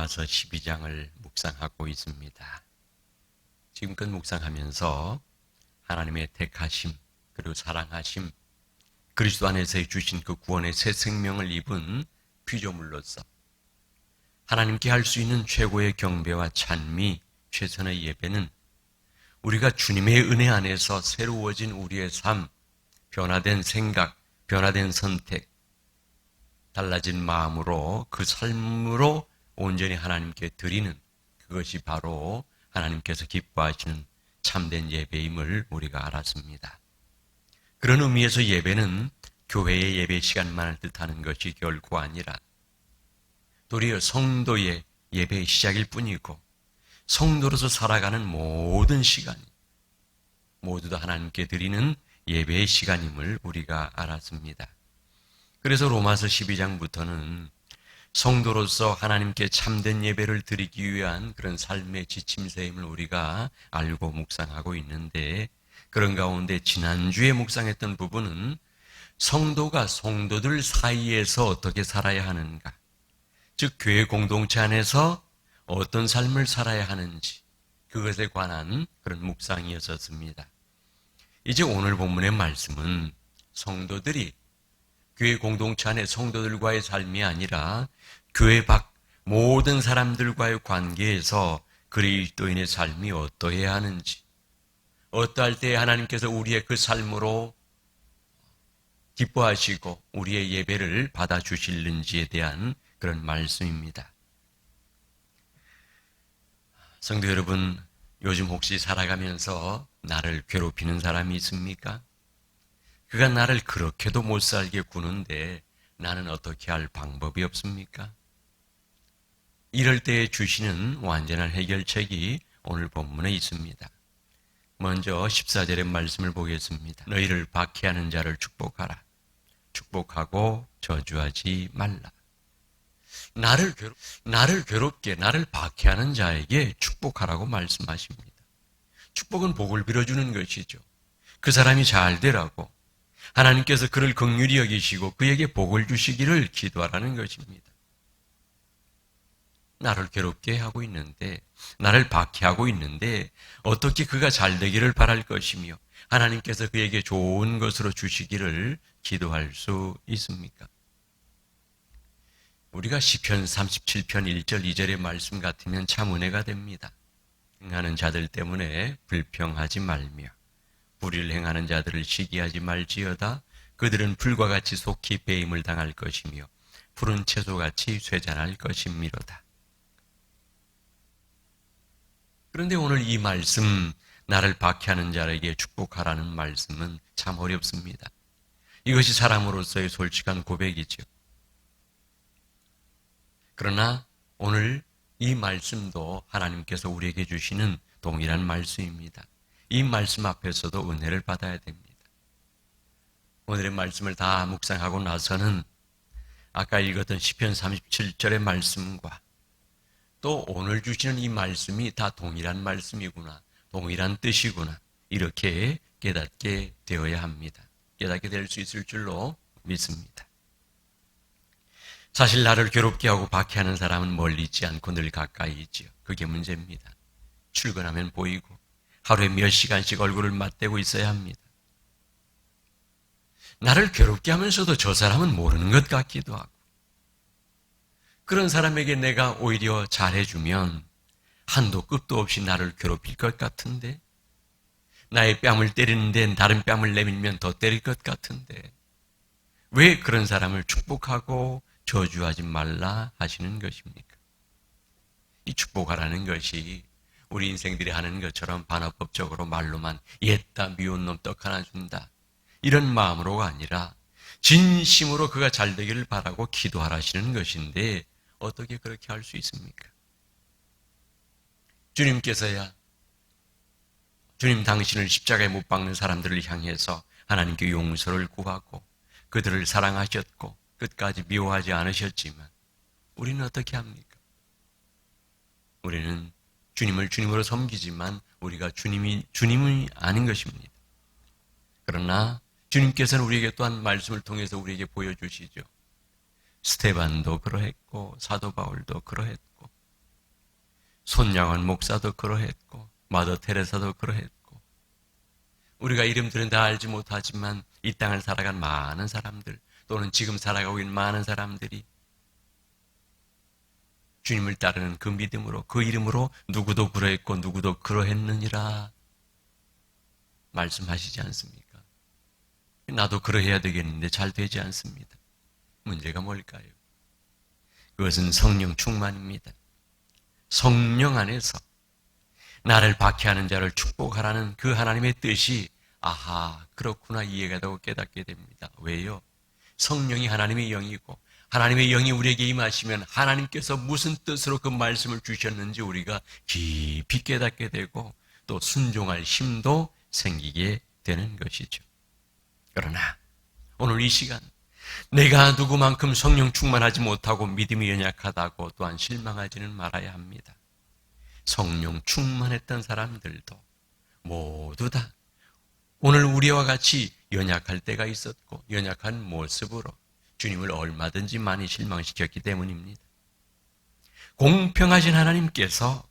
로마서 12장을 묵상하고 있습니다. 지금껏 묵상하면서 하나님의 택하심, 그리고 사랑하심, 그리스도 안에서 주신 그 구원의 새 생명을 입은 피조물로서 하나님께 할 수 있는 최고의 경배와 찬미, 최선의 예배는 우리가 주님의 은혜 안에서 새로워진 우리의 삶, 변화된 생각, 변화된 선택, 달라진 마음으로 그 삶으로 온전히 하나님께 드리는, 그것이 바로 하나님께서 기뻐하시는 참된 예배임을 우리가 알았습니다. 그런 의미에서 예배는 교회의 예배 시간만을 뜻하는 것이 결코 아니라 도리어 성도의 예배의 시작일 뿐이고, 성도로서 살아가는 모든 시간이 모두 다 하나님께 드리는 예배의 시간임을 우리가 알았습니다. 그래서 로마서 12장부터는 성도로서 하나님께 참된 예배를 드리기 위한 그런 삶의 지침서임을 우리가 알고 묵상하고 있는데, 그런 가운데 지난주에 묵상했던 부분은 성도가 성도들 사이에서 어떻게 살아야 하는가, 즉 교회 공동체 안에서 어떤 삶을 살아야 하는지, 그것에 관한 그런 묵상이었습니다. 이제 오늘 본문의 말씀은 성도들이 교회 공동체 안의 성도들과의 삶이 아니라 교회 밖 모든 사람들과의 관계에서 그리스도인의 삶이 어떠해야 하는지, 어떠할 때 하나님께서 우리의 그 삶으로 기뻐하시고 우리의 예배를 받아주실는지에 대한 그런 말씀입니다. 성도 여러분, 요즘 혹시 살아가면서 나를 괴롭히는 사람이 있습니까? 그가 나를 그렇게도 못 살게 구는데 나는 어떻게 할 방법이 없습니까? 이럴 때에 주시는 완전한 해결책이 오늘 본문에 있습니다. 먼저 14절의 말씀을 보겠습니다. 너희를 박해하는 자를 축복하라. 축복하고 저주하지 말라. 나를 괴롭게 나를 박해하는 자에게 축복하라고 말씀하십니다. 축복은 복을 빌어주는 것이죠. 그 사람이 잘 되라고, 하나님께서 그를 긍휼히 여기시고 그에게 복을 주시기를 기도하라는 것입니다. 나를 괴롭게 하고 있는데, 나를 박해하고 있는데 어떻게 그가 잘 되기를 바랄 것이며 하나님께서 그에게 좋은 것으로 주시기를 기도할 수 있습니까? 우리가 시편 37편 1절 2절의 말씀 같으면 참 은혜가 됩니다. 행하는 자들 때문에 불평하지 말며 불의를 행하는 자들을 시기하지 말지어다. 그들은 불과 같이 속히 배임을 당할 것이며 푸른 채소같이 쇠잔할 것이미로다. 그런데 오늘 이 말씀, 나를 박해하는 자에게 축복하라는 말씀은 참 어렵습니다. 이것이 사람으로서의 솔직한 고백이죠. 그러나 오늘 이 말씀도 하나님께서 우리에게 주시는 동일한 말씀입니다. 이 말씀 앞에서도 은혜를 받아야 됩니다. 오늘의 말씀을 다 묵상하고 나서는 아까 읽었던 시편 37절의 말씀과 또 오늘 주시는 이 말씀이 다 동일한 말씀이구나, 동일한 뜻이구나, 이렇게 깨닫게 되어야 합니다. 깨닫게 될 수 있을 줄로 믿습니다. 사실 나를 괴롭게 하고 박해하는 사람은 멀리 있지 않고 늘 가까이 있지요. 그게 문제입니다. 출근하면 보이고 하루에 몇 시간씩 얼굴을 맞대고 있어야 합니다. 나를 괴롭게 하면서도 저 사람은 모르는 것 같기도 하고, 그런 사람에게 내가 오히려 잘해주면 한도 끝도 없이 나를 괴롭힐 것 같은데, 나의 뺨을 때리는데 다른 뺨을 내밀면 더 때릴 것 같은데, 왜 그런 사람을 축복하고 저주하지 말라 하시는 것입니까? 이 축복하라는 것이 우리 인생들이 하는 것처럼 반어법적으로 말로만 옛다 미운 놈 떡 하나 준다, 이런 마음으로가 아니라 진심으로 그가 잘 되기를 바라고 기도하라시는 것인데, 어떻게 그렇게 할 수 있습니까? 주님께서야 주님 당신을 십자가에 못 박는 사람들을 향해서 하나님께 용서를 구하고 그들을 사랑하셨고 끝까지 미워하지 않으셨지만 우리는 어떻게 합니까? 우리는 주님을 주님으로 섬기지만 우리가 주님이 아닌 것입니다. 그러나 주님께서는 우리에게 또한 말씀을 통해서 우리에게 보여주시죠. 스데반도 그러했고 사도 바울도 그러했고 손양원 목사도 그러했고 마더 테레사도 그러했고 우리가 이름들은 다 알지 못하지만 이 땅을 살아간 많은 사람들 또는 지금 살아가고 있는 많은 사람들이 주님을 따르는 그 믿음으로 그 이름으로 누구도 그러했고 누구도 그러했느니라 말씀하시지 않습니까? 나도 그러해야 되겠는데 잘 되지 않습니다. 문제가 뭘까요? 그것은 성령 충만입니다. 성령 안에서 나를 박해하는 자를 축복하라는 그 하나님의 뜻이 아하 그렇구나 이해가 되고 깨닫게 됩니다. 왜요? 성령이 하나님의 영이고 하나님의 영이 우리에게 임하시면 하나님께서 무슨 뜻으로 그 말씀을 주셨는지 우리가 깊이 깨닫게 되고 또 순종할 힘도 생기게 되는 것이죠. 그러나 오늘 이 시간 내가 누구만큼 성령 충만하지 못하고 믿음이 연약하다고 또한 실망하지는 말아야 합니다. 성령 충만했던 사람들도 모두 다 오늘 우리와 같이 연약할 때가 있었고 연약한 모습으로 주님을 얼마든지 많이 실망시켰기 때문입니다. 공평하신 하나님께서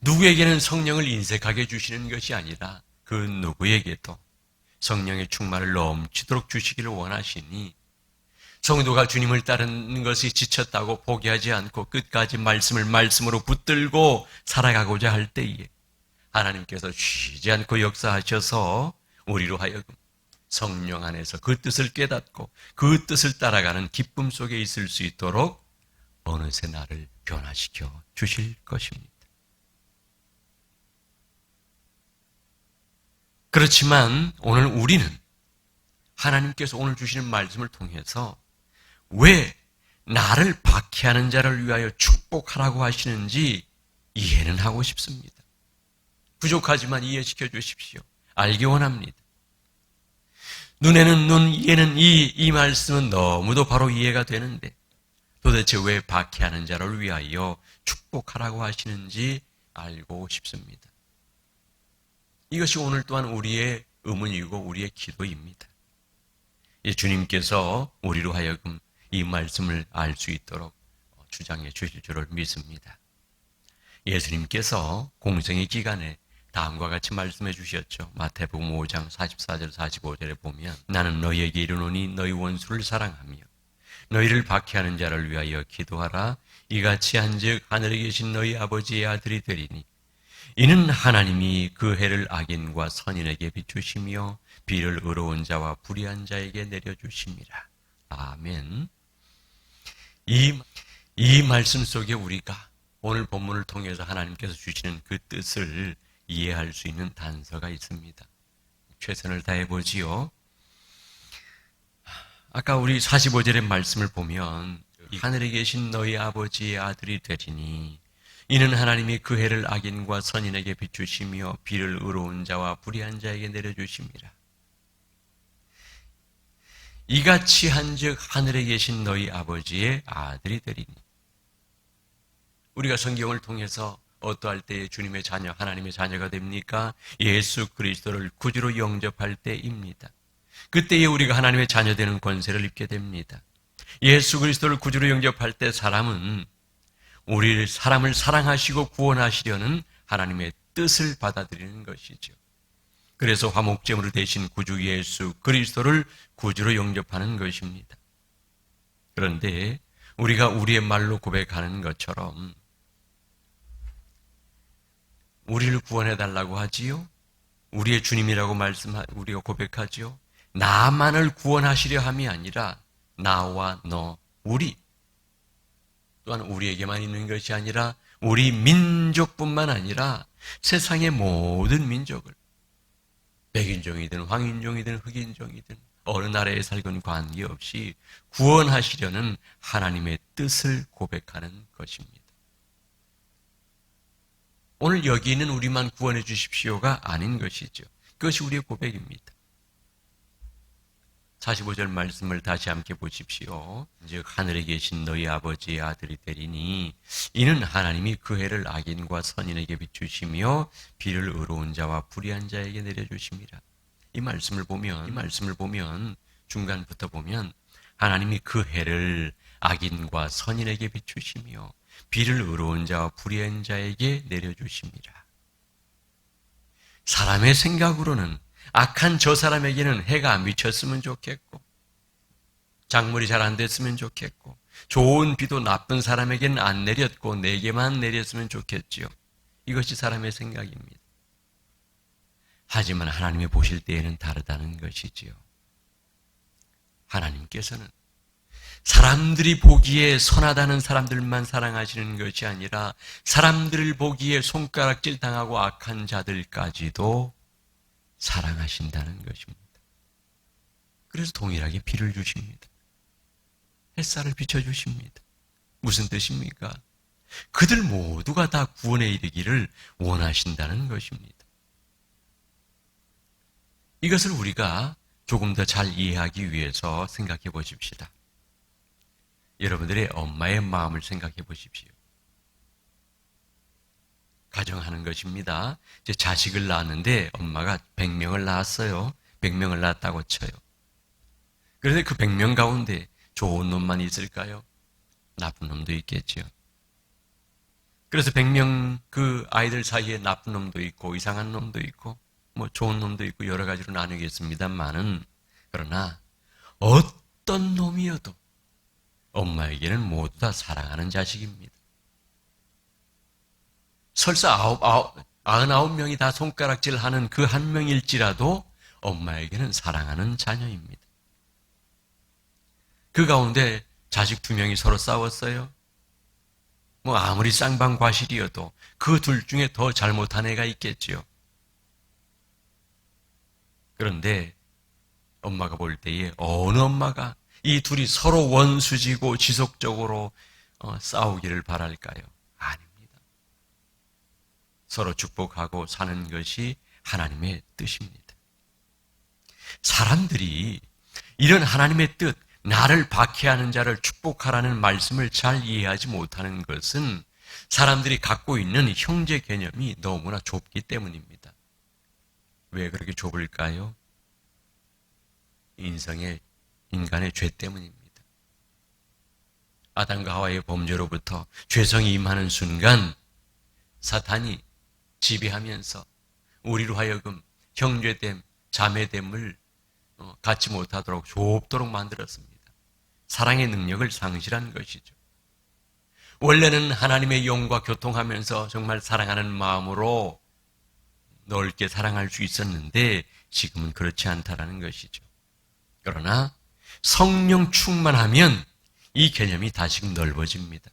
누구에게는 성령을 인색하게 주시는 것이 아니라 그 누구에게도 성령의 충만을 넘치도록 주시기를 원하시니 성도가 주님을 따르는 것이 지쳤다고 포기하지 않고 끝까지 말씀으로 붙들고 살아가고자 할 때에 하나님께서 쉬지 않고 역사하셔서 우리로 하여금 성령 안에서 그 뜻을 깨닫고 그 뜻을 따라가는 기쁨 속에 있을 수 있도록 어느새 나를 변화시켜 주실 것입니다. 그렇지만 오늘 우리는 하나님께서 오늘 주시는 말씀을 통해서 왜 나를 박해하는 자를 위하여 축복하라고 하시는지 이해는 하고 싶습니다. 부족하지만 이해시켜 주십시오. 알기 원합니다. 눈에는 눈, 이해는 이 말씀은 너무도 바로 이해가 되는데 도대체 왜 박해하는 자를 위하여 축복하라고 하시는지 알고 싶습니다. 이것이 오늘 또한 우리의 의문이고 우리의 기도입니다. 주님께서 우리로 하여금 이 말씀을 알 수 있도록 주장해 주실 줄을 믿습니다. 예수님께서 공생의 기간에 다음과 같이 말씀해 주셨죠. 마태복음 5장 44절 45절에 보면 나는 너희에게 이르노니 너희 원수를 사랑하며 너희를 박해하는 자를 위하여 기도하라. 이같이 한즉 하늘에 계신 너희 아버지의 아들이 되리니 이는 하나님이 그 해를 악인과 선인에게 비추시며 비를 의로운 자와 불의한 자에게 내려주심이라. 아멘. 이 말씀 속에 우리가 오늘 본문을 통해서 하나님께서 주시는 그 뜻을 이해할 수 있는 단서가 있습니다. 최선을 다해보지요. 아까 우리 45절의 말씀을 보면 하늘에 계신 너희 아버지의 아들이 되리니 이는 하나님이 그 해를 악인과 선인에게 비추시며 비를 의로운 자와 불의한 자에게 내려주심이라. 이같이 한즉 하늘에 계신 너희 아버지의 아들이 되리니 우리가 성경을 통해서 어떠할 때에 주님의 자녀, 하나님의 자녀가 됩니까? 예수 그리스도를 구주로 영접할 때입니다. 그때에 우리가 하나님의 자녀 되는 권세를 입게 됩니다. 예수 그리스도를 구주로 영접할 때 사람은 사람을 사랑하시고 구원하시려는 하나님의 뜻을 받아들이는 것이죠. 그래서 화목제물을 대신 구주 예수 그리스도를 구주로 영접하는 것입니다. 그런데 우리가 우리의 말로 고백하는 것처럼 우리를 구원해달라고 하지요. 우리의 주님이라고 우리가 고백하지요. 나만을 구원하시려 함이 아니라 나와 너, 우리 또한 우리에게만 있는 것이 아니라 우리 민족뿐만 아니라 세상의 모든 민족을 백인종이든 황인종이든 흑인종이든 어느 나라에 살건 관계없이 구원하시려는 하나님의 뜻을 고백하는 것입니다. 오늘 여기 있는 우리만 구원해 주십시오가 아닌 것이죠. 그것이 우리의 고백입니다. 45절 말씀을 다시 함께 보십시오. 즉 하늘에 계신 너희 아버지의 아들이 되리니 이는 하나님이 그 해를 악인과 선인에게 비추시며 비를 의로운 자와 불의한 자에게 내려주심이라. 이 말씀을 보면 중간부터 보면 하나님이 그 해를 악인과 선인에게 비추시며 비를 의로운 자와 불의한 자에게 내려주심이라. 사람의 생각으로는 악한 저 사람에게는 해가 안 미쳤으면 좋겠고, 작물이 잘 안 됐으면 좋겠고, 좋은 비도 나쁜 사람에게는 안 내렸고 내게만 내렸으면 좋겠지요. 이것이 사람의 생각입니다. 하지만 하나님이 보실 때에는 다르다는 것이지요. 하나님께서는 사람들이 보기에 선하다는 사람들만 사랑하시는 것이 아니라 사람들을 보기에 손가락질 당하고 악한 자들까지도 사랑하신다는 것입니다. 그래서 동일하게 비를 주십니다. 햇살을 비춰주십니다. 무슨 뜻입니까? 그들 모두가 다 구원에 이르기를 원하신다는 것입니다. 이것을 우리가 조금 더 잘 이해하기 위해서 생각해 보십시다. 여러분들의 엄마의 마음을 생각해 보십시오. 가정하는 것입니다. 이제 자식을 낳았는데 엄마가 100명을 낳았어요. 100명을 낳았다고 쳐요. 그런데 그 100명 가운데 좋은 놈만 있을까요? 나쁜 놈도 있겠지요. 그래서 100명 그 아이들 사이에 나쁜 놈도 있고 이상한 놈도 있고 뭐 좋은 놈도 있고 여러 가지로 나누겠습니다만은, 그러나 어떤 놈이어도 엄마에게는 모두 다 사랑하는 자식입니다. 설사 99명이 다 손가락질하는 그 한 명일지라도 엄마에게는 사랑하는 자녀입니다. 그 가운데 자식 2명이 서로 싸웠어요. 뭐 아무리 쌍방과실이어도 그 둘 중에 더 잘못한 애가 있겠지요. 그런데 엄마가 볼 때에 어느 엄마가 이 둘이 서로 원수지고 지속적으로 싸우기를 바랄까요? 아닙니다. 서로 축복하고 사는 것이 하나님의 뜻입니다. 사람들이 이런 하나님의 뜻, 나를 박해하는 자를 축복하라는 말씀을 잘 이해하지 못하는 것은 사람들이 갖고 있는 형제 개념이 너무나 좁기 때문입니다. 왜 그렇게 좁을까요? 인간의 죄 때문입니다. 아담과 하와의 범죄로부터 죄성이 임하는 순간 사탄이 지배하면서 우리로 하여금 형제됨, 자매됨을 갖지 못하도록 좁도록 만들었습니다. 사랑의 능력을 상실한 것이죠. 원래는 하나님의 영과 교통하면서 정말 사랑하는 마음으로 넓게 사랑할 수 있었는데 지금은 그렇지 않다라는 것이죠. 그러나 성령 충만하면 이 개념이 다시금 넓어집니다.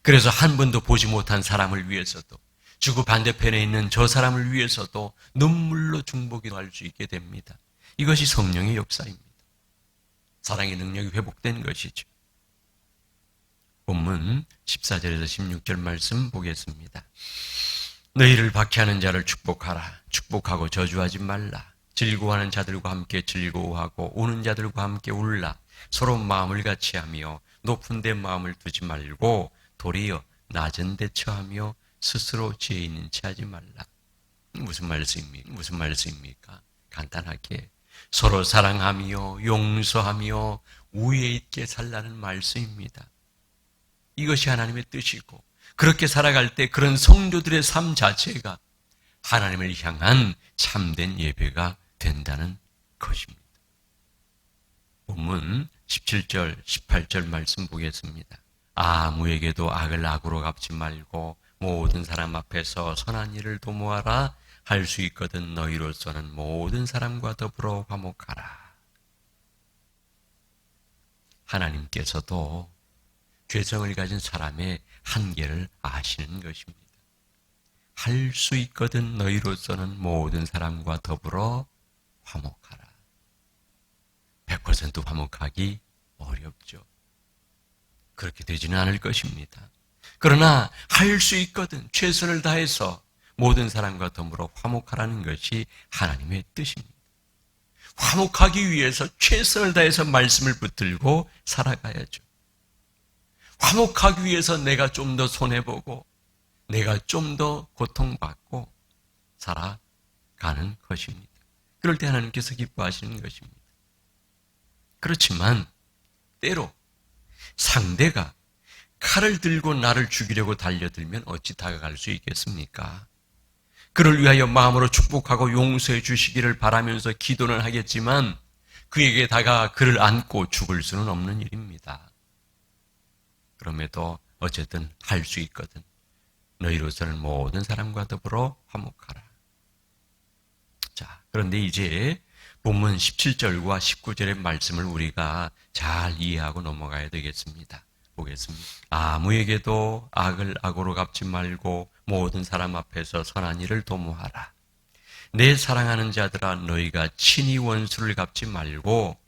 그래서 한 번도 보지 못한 사람을 위해서도, 지구 반대편에 있는 저 사람을 위해서도 눈물로 중보기도할 수 있게 됩니다. 이것이 성령의 역사입니다. 사랑의 능력이 회복된 것이죠. 본문 14절에서 16절 말씀 보겠습니다. 너희를 박해하는 자를 축복하라. 축복하고 저주하지 말라. 즐거워하는 자들과 함께 즐거워하고 우는 자들과 함께 울라. 서로 마음을 같이하며 높은 데 마음을 두지 말고 도리어 낮은 데 처하며 스스로 지혜 있는 체 하지 말라. 무슨 말씀입니까? 간단하게 서로 사랑하며 용서하며 우애 있게 살라는 말씀입니다. 이것이 하나님의 뜻이고, 그렇게 살아갈 때 그런 성도들의 삶 자체가 하나님을 향한 참된 예배가 된다는 것입니다. 본문 17절, 18절 말씀 보겠습니다. 아무에게도 악을 악으로 갚지 말고 모든 사람 앞에서 선한 일을 도모하라. 할 수 있거든 너희로서는 모든 사람과 더불어 화목하라. 하나님께서도 죄성을 가진 사람의 한계를 아시는 것입니다. 할 수 있거든 너희로서는 모든 사람과 더불어 화목하라. 100% 화목하기 어렵죠. 그렇게 되지는 않을 것입니다. 그러나 할 수 있거든 최선을 다해서 모든 사람과 더불어 화목하라는 것이 하나님의 뜻입니다. 화목하기 위해서 최선을 다해서 말씀을 붙들고 살아가야죠. 화목하기 위해서 내가 좀 더 손해보고 내가 좀 더 고통받고 살아가는 것입니다. 그럴 때 하나님께서 기뻐하시는 것입니다. 그렇지만 때로 상대가 칼을 들고 나를 죽이려고 달려들면 어찌 다가갈 수 있겠습니까? 그를 위하여 마음으로 축복하고 용서해 주시기를 바라면서 기도는 하겠지만 그에게 다가 그를 안고 죽을 수는 없는 일입니다. 그럼에도 어쨌든 할 수 있거든. 너희로서는 모든 사람과 더불어 화목하라. 자, 그런데 이제 본문 17절과 19절의 말씀을 우리가 잘 이해하고 넘어가야 되겠습니다. 보겠습니다. 아무에게도 악을 악으로 갚지 말고 모든 사람 앞에서 선한 일을 도모하라. 내 사랑하는 자들아, 너희가 친히 원수를 갚지 말고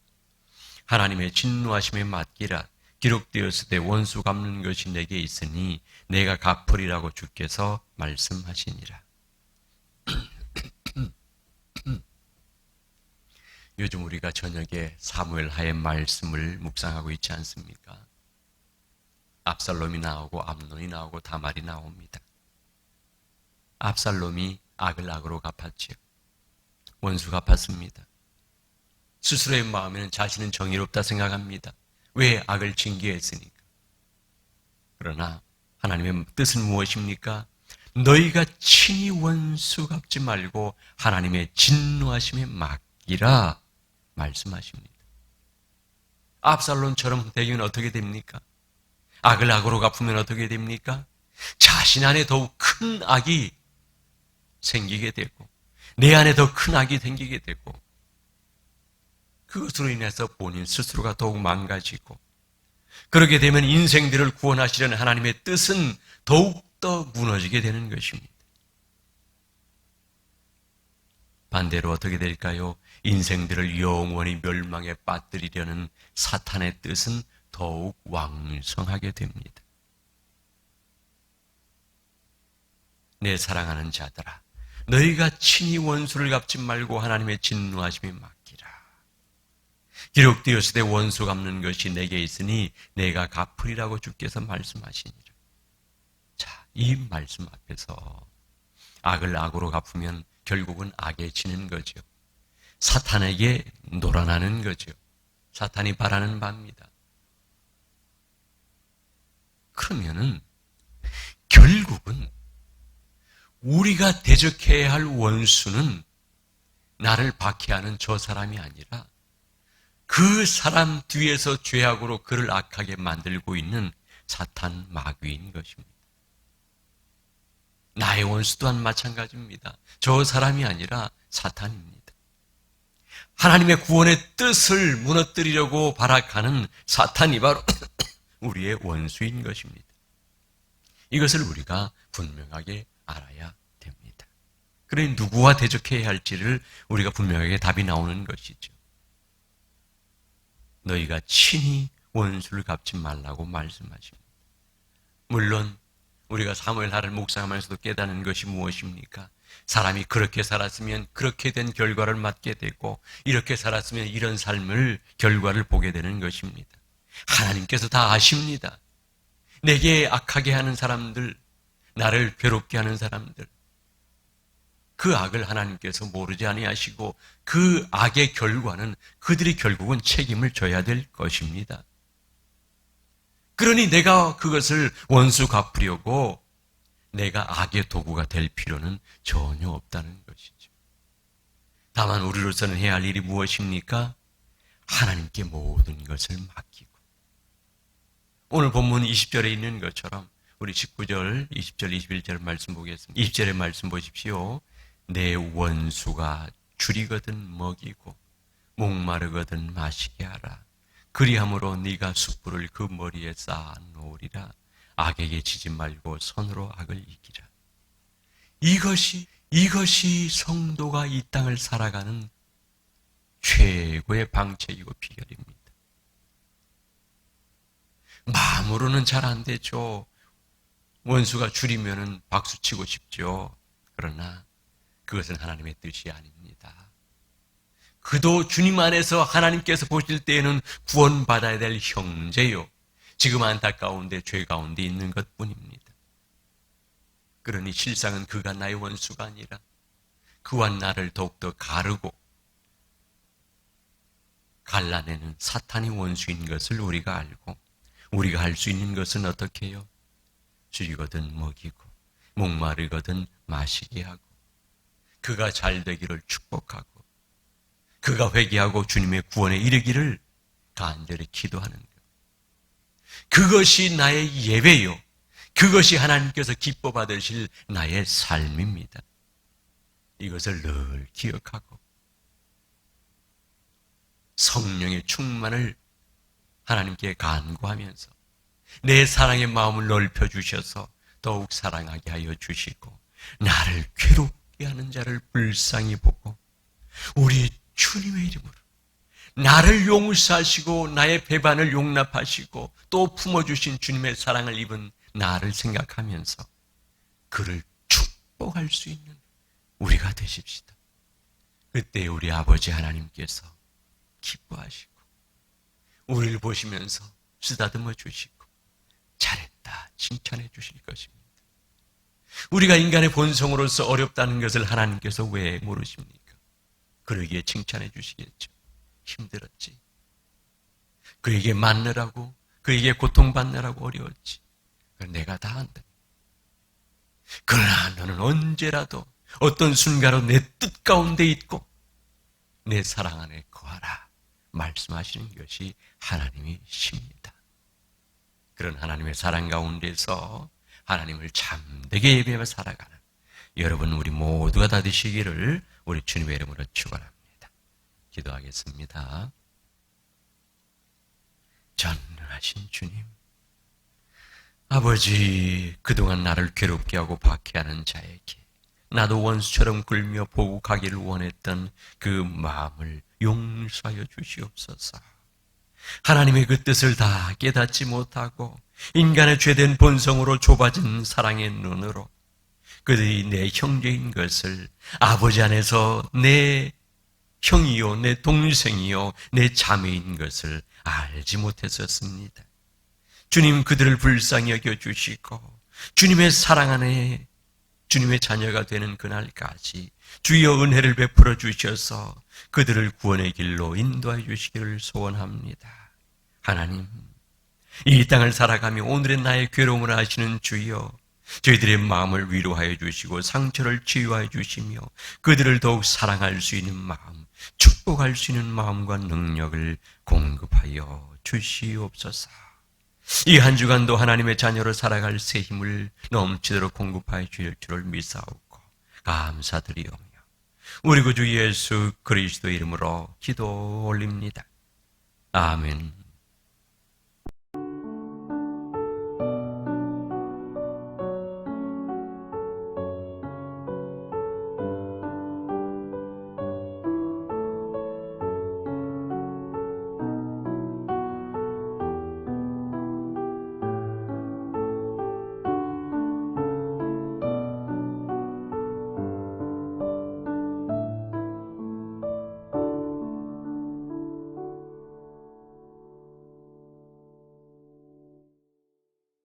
하나님의 진노하심에 맡기라. 기록되었을 때 원수 갚는 것이 내게 있으니 내가 갚으리라고 주께서 말씀하시니라. 요즘 우리가 저녁에 사무엘 하의 말씀을 묵상하고 있지 않습니까? 압살롬이 나오고 암논이 나오고 다말이 나옵니다. 압살롬이 악을 악으로 갚았지요. 원수 갚았습니다. 스스로의 마음에는 자신은 정의롭다 생각합니다. 왜 악을 징계했으니까. 그러나 하나님의 뜻은 무엇입니까? 너희가 친히 원수 갚지 말고 하나님의 진노하심에 맡기라 말씀하십니다. 압살롬처럼 되면 어떻게 됩니까? 악을 악으로 갚으면 어떻게 됩니까? 자신 안에 더욱 큰 악이 생기게 되고 내 안에 더 큰 악이 생기게 되고 그것으로 인해서 본인 스스로가 더욱 망가지고 그렇게 되면 인생들을 구원하시려는 하나님의 뜻은 더욱더 무너지게 되는 것입니다. 반대로 어떻게 될까요? 인생들을 영원히 멸망에 빠뜨리려는 사탄의 뜻은 더욱 왕성하게 됩니다. 내 사랑하는 자들아, 너희가 친히 원수를 갚지 말고 하나님의 진노하심에 맡기라. 기록되었을 때 원수 갚는 것이 내게 있으니 내가 갚으리라고 주께서 말씀하시니라. 자, 이 말씀 앞에서 악을 악으로 갚으면 결국은 악에 지는 거죠. 사탄에게 놀아나는 거죠. 사탄이 바라는 바입니다. 그러면은 결국은 우리가 대적해야 할 원수는 나를 박해하는 저 사람이 아니라 그 사람 뒤에서 죄악으로 그를 악하게 만들고 있는 사탄 마귀인 것입니다. 나의 원수 또한 마찬가지입니다. 저 사람이 아니라 사탄입니다. 하나님의 구원의 뜻을 무너뜨리려고 발악하는 사탄이 바로 우리의 원수인 것입니다. 이것을 우리가 분명하게 알아야 됩니다. 그러니 누구와 대적해야 할지를 우리가 분명하게 답이 나오는 것이죠. 너희가 친히 원수를 갚지 말라고 말씀하십니다. 물론 우리가 사무엘 하를 묵상하면서도 깨닫는 것이 무엇입니까? 사람이 그렇게 살았으면 그렇게 된 결과를 맞게 되고 이렇게 살았으면 이런 삶을 결과를 보게 되는 것입니다. 하나님께서 다 아십니다. 내게 악하게 하는 사람들, 나를 괴롭게 하는 사람들, 그 악을 하나님께서 모르지 아니하시고 그 악의 결과는 그들이 결국은 책임을 져야 될 것입니다. 그러니 내가 그것을 원수 갚으려고 내가 악의 도구가 될 필요는 전혀 없다는 것이죠. 다만 우리로서는 해야 할 일이 무엇입니까? 하나님께 모든 것을 맡기고 오늘 본문 20절에 있는 것처럼 우리 19절, 20절, 21절 말씀 보겠습니다. 20절의 말씀 보십시오. 내 원수가 줄이거든 먹이고 목마르거든 마시게 하라. 그리함으로 네가 숯불을 그 머리에 쌓아 놓으리라. 악에게 지지 말고 손으로 악을 이기라. 이것이 성도가 이 땅을 살아가는 최고의 방책이고 비결입니다. 마음으로는 잘 안 되죠. 원수가 줄이면은 박수치고 싶죠. 그러나 그것은 하나님의 뜻이 아닙니다. 그도 주님 안에서 하나님께서 보실 때에는 구원받아야 될 형제요. 지금 안타까운데 죄 가운데 있는 것뿐입니다. 그러니 실상은 그가 나의 원수가 아니라 그와 나를 더욱더 가르고 갈라내는 사탄이 원수인 것을 우리가 알고 우리가 할 수 있는 것은 어떻게 해요? 줄이거든 먹이고 목마르거든 마시게 하고 그가 잘 되기를 축복하고 그가 회개하고 주님의 구원에 이르기를 간절히 기도하는 것. 그것이 나의 예배요. 그것이 하나님께서 기뻐 받으실 나의 삶입니다. 이것을 늘 기억하고 성령의 충만을 하나님께 간구하면서 내 사랑의 마음을 넓혀주셔서 더욱 사랑하게 하여 주시고 나를 괴롭게 하는 자를 불쌍히 보고 우리 주님의 이름으로 나를 용서하시고 나의 배반을 용납하시고 또 품어주신 주님의 사랑을 입은 나를 생각하면서 그를 축복할 수 있는 우리가 되십시다. 그때 우리 아버지 하나님께서 기뻐하시고 우리를 보시면서 쓰다듬어 주시고 잘했다 칭찬해 주실 것입니다. 우리가 인간의 본성으로서 어렵다는 것을 하나님께서 왜 모르십니까? 그러기에 칭찬해 주시겠죠. 힘들었지. 그에게 맞느라고 그에게 고통받느라고 어려웠지. 내가 다 한다. 그러나 너는 언제라도 어떤 순간으로 내 뜻 가운데 있고 내 사랑 안에 거하라 말씀하시는 것이 하나님이십니다. 그런 하나님의 사랑 가운데서 하나님을 참되게 예배하며 살아가는 여러분 우리 모두가 다 되시기를 우리 주님의 이름으로 축원합니다. 기도하겠습니다. 전능하신 주님, 아버지, 그동안 나를 괴롭게 하고 박해하는 자에게 나도 원수처럼 굴며 보복하기를 원했던 그 마음을 용서하여 주시옵소서. 하나님의 그 뜻을 다 깨닫지 못하고 인간의 죄된 본성으로 좁아진 사랑의 눈으로 그들이 내 형제인 것을 아버지 안에서 내 형이요 내 동생이요 내 자매인 것을 알지 못했었습니다. 주님 그들을 불쌍히 여겨주시고 주님의 사랑 안에 주님의 자녀가 되는 그날까지 주여 은혜를 베풀어 주셔서 그들을 구원의 길로 인도해 주시기를 소원합니다. 하나님, 이 땅을 살아가며 오늘의 나의 괴로움을 아시는 주여, 저희들의 마음을 위로하여 주시고 상처를 치유하여 주시며 그들을 더욱 사랑할 수 있는 마음, 축복할 수 있는 마음과 능력을 공급하여 주시옵소서. 이 한 주간도 하나님의 자녀로 살아갈 새 힘을 넘치도록 공급하여 주실 줄을 믿사옵고 감사드리오며 우리 구주 예수 그리스도 이름으로 기도 올립니다. 아멘.